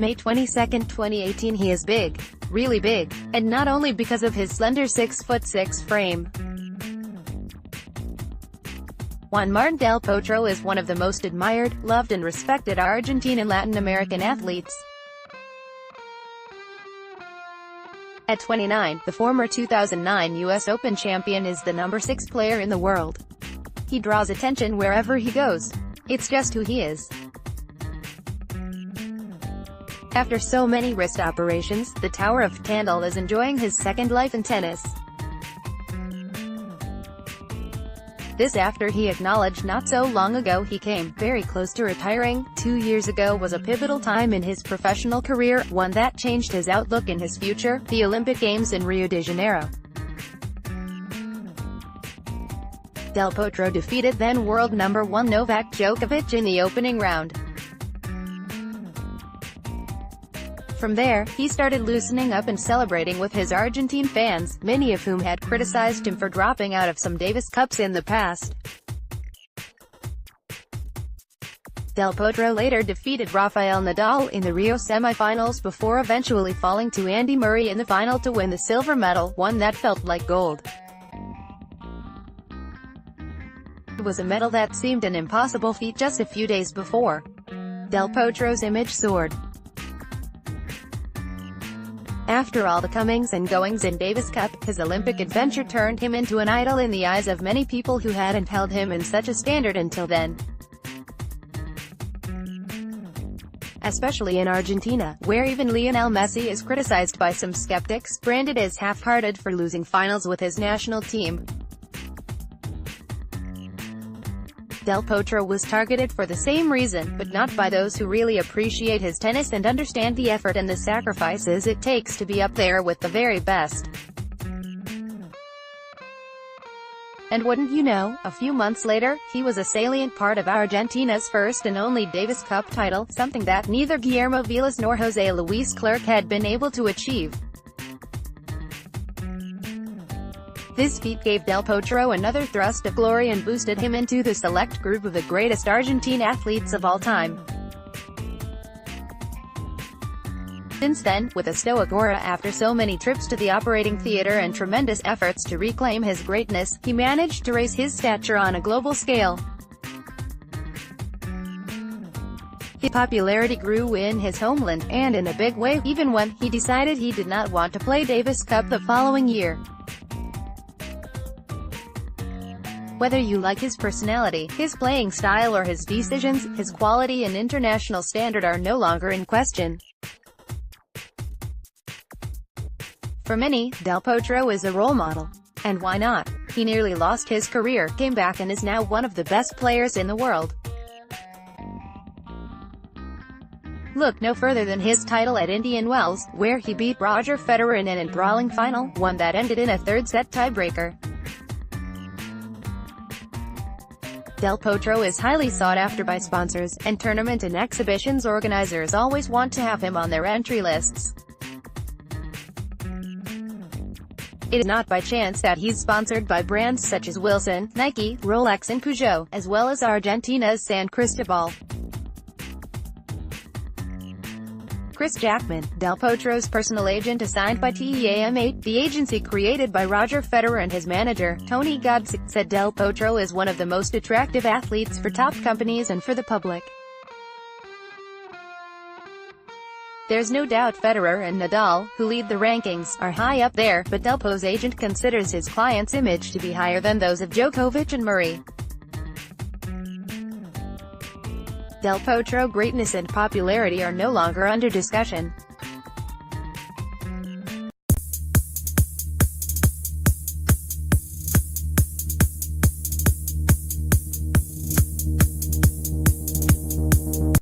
May 22, 2018. He is big. Really big. And not only because of his slender 6'6" frame. Juan Martin del Potro is one of the most admired, loved and respected Argentine and Latin American athletes. At 29, the former 2009 U.S. Open champion is the number 6 player in the world. He draws attention wherever he goes. It's just who he is. After so many wrist operations, the Tower of Tandil is enjoying his second life in tennis. This after he acknowledged not so long ago he came very close to retiring. 2 years ago was a pivotal time in his professional career, one that changed his outlook in his future, the Olympic Games in Rio de Janeiro. Del Potro defeated then world number 1 Novak Djokovic in the opening round. From there, he started loosening up and celebrating with his Argentine fans, many of whom had criticized him for dropping out of some Davis Cups in the past. Del Potro later defeated Rafael Nadal in the Rio semi-finals before eventually falling to Andy Murray in the final to win the silver medal, one that felt like gold. It was a medal that seemed an impossible feat just a few days before. Del Potro's image soared. After all the comings and goings in Davis Cup, his Olympic adventure turned him into an idol in the eyes of many people who hadn't held him in such a standard until then. Especially in Argentina, where even Lionel Messi is criticized by some skeptics, branded as half-hearted for losing finals with his national team. Del Potro was targeted for the same reason, but not by those who really appreciate his tennis and understand the effort and the sacrifices it takes to be up there with the very best. And wouldn't you know, a few months later, he was a salient part of Argentina's first and only Davis Cup title, something that neither Guillermo Vilas nor José Luis Clerc had been able to achieve. This feat gave Del Potro another thrust of glory and boosted him into the select group of the greatest Argentine athletes of all time. Since then, with a stoic aura after so many trips to the operating theater and tremendous efforts to reclaim his greatness, he managed to raise his stature on a global scale. His popularity grew in his homeland, and in a big way, even when he decided he did not want to play Davis Cup the following year. Whether you like his personality, his playing style or his decisions, his quality and international standard are no longer in question. For many, Del Potro is a role model. And why not? He nearly lost his career, came back and is now one of the best players in the world. Look no further than his title at Indian Wells, where he beat Roger Federer in an enthralling final, one that ended in a third-set tiebreaker. Del Potro is highly sought after by sponsors, and tournament and exhibitions organizers always want to have him on their entry lists. It is not by chance that he's sponsored by brands such as Wilson, Nike, Rolex and Peugeot, as well as Argentina's San Cristobal. Chris Jackman, Del Potro's personal agent assigned by TEAM8, the agency created by Roger Federer and his manager, Tony Godsick, said Del Potro is one of the most attractive athletes for top companies and for the public. There's no doubt Federer and Nadal, who lead the rankings, are high up there, but Del Potro's agent considers his client's image to be higher than those of Djokovic and Murray. Del Potro greatness and popularity are no longer under discussion.